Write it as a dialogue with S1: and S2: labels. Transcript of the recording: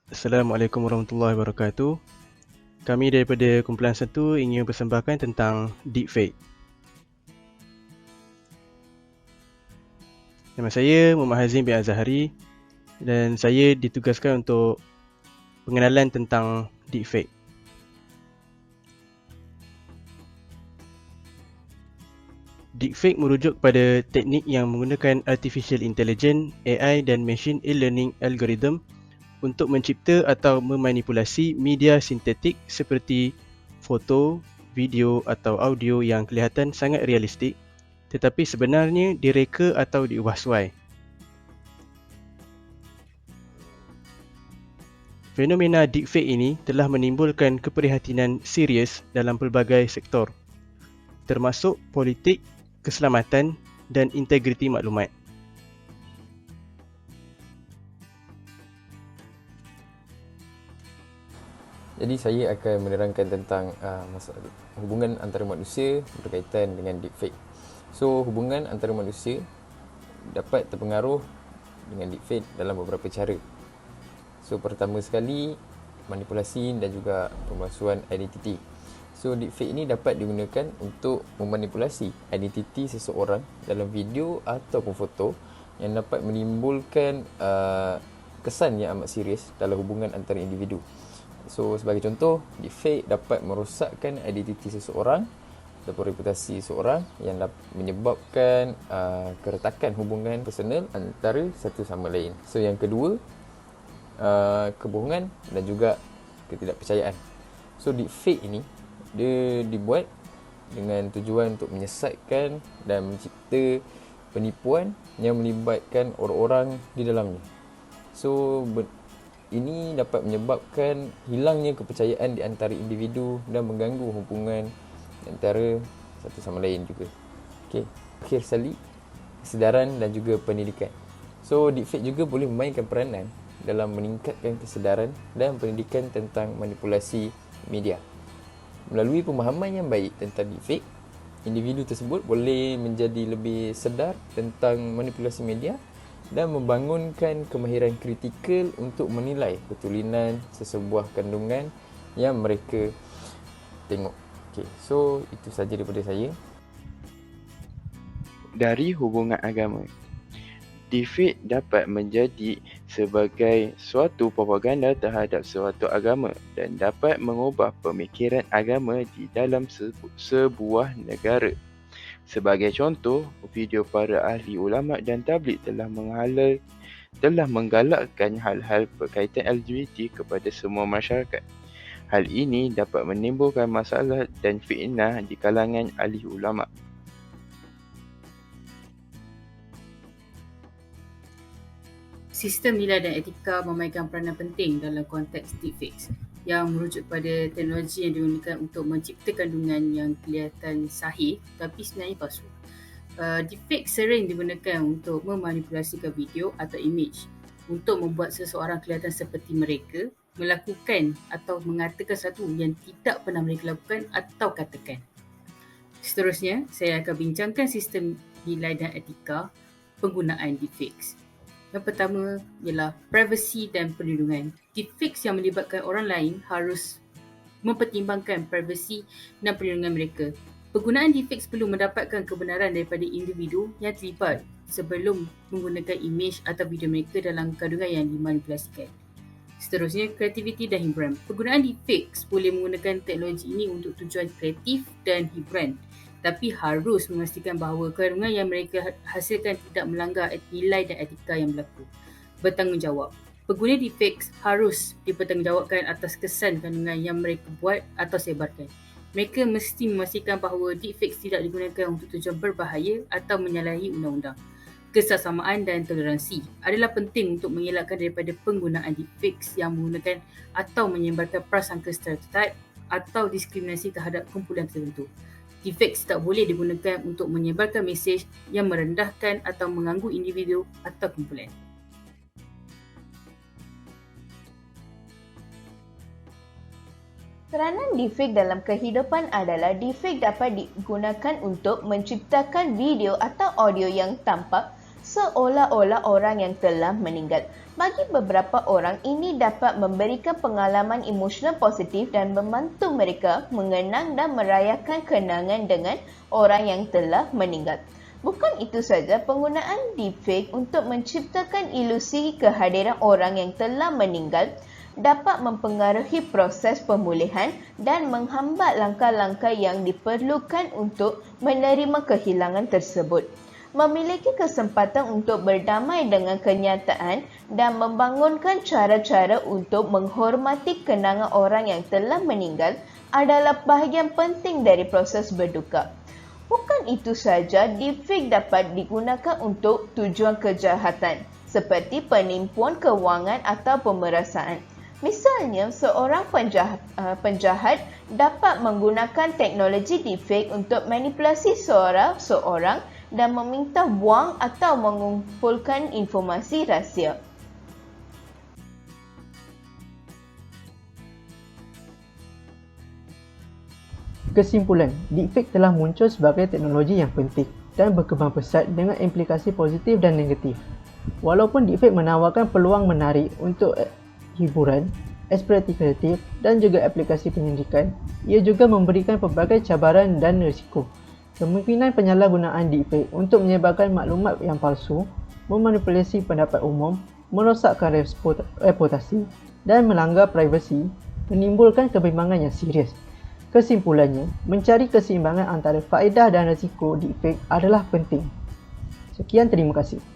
S1: Assalamualaikum warahmatullahi wabarakatuh. Kami daripada kumpulan 1 ingin persembahkan tentang deepfake. Nama saya Muhammad Hazim bin Azhari dan saya ditugaskan untuk pengenalan tentang deepfake. Deepfake merujuk pada teknik yang menggunakan Artificial Intelligence, AI dan Machine Learning Algorithm untuk mencipta atau memanipulasi media sintetik seperti foto, video atau audio yang kelihatan sangat realistik tetapi sebenarnya direka atau diubah suai. Fenomena deepfake ini telah menimbulkan keprihatinan serius dalam pelbagai sektor, termasuk politik, keselamatan dan integriti maklumat.
S2: Jadi saya akan menerangkan tentang hubungan antara manusia berkaitan dengan deepfake. So, hubungan antara manusia dapat terpengaruh dengan deepfake dalam beberapa cara. So, pertama sekali, manipulasi dan juga pemalsuan identiti. So, deepfake ini dapat digunakan untuk memanipulasi identiti seseorang dalam video ataupun foto yang dapat menimbulkan kesan yang amat serius dalam hubungan antara individu. So, sebagai contoh, deepfake dapat merosakkan identiti seseorang ataupun reputasi seseorang yang menyebabkan keretakan hubungan personal antara satu sama lain. So, yang kedua, kebohongan dan juga ketidakpercayaan. So, deepfake ini dia dibuat dengan tujuan untuk menyesatkan dan mencipta penipuan yang melibatkan orang-orang di dalamnya. So, ini dapat menyebabkan hilangnya kepercayaan di antara individu dan mengganggu hubungan antara satu sama lain juga. Okey, akhir sekali, kesedaran dan juga pendidikan. So, deepfake juga boleh memainkan peranan dalam meningkatkan kesedaran dan pendidikan tentang manipulasi media. Melalui pemahaman yang baik tentang deepfake, individu tersebut boleh menjadi lebih sedar tentang manipulasi media dan membangunkan kemahiran kritikal untuk menilai betulinan sesebuah kandungan yang mereka tengok. Okay, so itu sahaja daripada saya.
S3: Dari hubungan agama, deepfake dapat menjadi sebagai suatu propaganda terhadap suatu agama dan dapat mengubah pemikiran agama di dalam sebuah negara. Sebagai contoh, video para ahli ulama dan tabligh telah menggalakkan hal-hal berkaitan LGBT kepada semua masyarakat. Hal ini dapat menimbulkan masalah dan fitnah di kalangan ahli ulama.
S4: Sistem nilai dan etika memainkan peranan penting dalam konteks deepfakes yang merujuk pada teknologi yang digunakan untuk mencipta kandungan yang kelihatan sahih tapi sebenarnya palsu. Deepfake sering digunakan untuk memanipulasikan video atau image untuk membuat seseorang kelihatan seperti mereka melakukan atau mengatakan sesuatu yang tidak pernah mereka lakukan atau katakan. Seterusnya, saya akan bincangkan sistem nilai dan etika penggunaan deepfakes. Yang pertama ialah privacy dan perlindungan. Deepfakes yang melibatkan orang lain harus mempertimbangkan privacy dan perlindungan mereka. Penggunaan deepfakes perlu mendapatkan kebenaran daripada individu yang terlibat sebelum menggunakan imej atau video mereka dalam kandungan yang dimanipulasikan. Seterusnya, kreativiti dan hiburan. Penggunaan deepfakes boleh menggunakan teknologi ini untuk tujuan kreatif dan hiburan, tapi harus memastikan bahawa kandungan yang mereka hasilkan tidak melanggar nilai dan etika yang berlaku. Bertanggungjawab. Pengguna deepfakes harus dipertanggungjawabkan atas kesan kandungan yang mereka buat atau sebarkan. Mereka mesti memastikan bahawa deepfakes tidak digunakan untuk tujuan berbahaya atau menyalahi undang-undang. Kesesamaan dan toleransi adalah penting untuk mengelakkan daripada penggunaan deepfakes yang menggunakan atau menyebarkan prasangka stereotip atau diskriminasi terhadap kumpulan tertentu. Deepfakes tak boleh digunakan untuk menyebarkan mesej yang merendahkan atau mengganggu individu atau kumpulan.
S5: Peranan deepfake dalam kehidupan adalah deepfake dapat digunakan untuk menciptakan video atau audio yang tampak seolah-olah orang yang telah meninggal. Bagi beberapa orang, ini dapat memberikan pengalaman emosional positif dan membantu mereka mengenang dan merayakan kenangan dengan orang yang telah meninggal. Bukan itu saja, penggunaan deepfake untuk menciptakan ilusi kehadiran orang yang telah meninggal dapat mempengaruhi proses pemulihan dan menghambat langkah-langkah yang diperlukan untuk menerima kehilangan tersebut. Memiliki kesempatan untuk berdamai dengan kenyataan dan membangunkan cara-cara untuk menghormati kenangan orang yang telah meninggal adalah bahagian penting dari proses berduka. Bukan itu saja, deepfake dapat digunakan untuk tujuan kejahatan seperti penipuan kewangan atau pemerasaan. Misalnya, seorang penjahat dapat menggunakan teknologi deepfake untuk manipulasi suara seorang dan meminta wang atau mengumpulkan informasi rahsia.
S6: Kesimpulan, deepfake telah muncul sebagai teknologi yang penting dan berkembang pesat dengan implikasi positif dan negatif. Walaupun deepfake menawarkan peluang menarik untuk hiburan, ekspresi kreatif dan juga aplikasi penyidikan, ia juga memberikan pelbagai cabaran dan risiko. Kemungkinan penyalahgunaan deepfake untuk menyebarkan maklumat yang palsu, memanipulasi pendapat umum, merosakkan reputasi dan melanggar privasi menimbulkan kebimbangan yang serius. Kesimpulannya, mencari keseimbangan antara faedah dan risiko deepfake adalah penting. Sekian, terima kasih.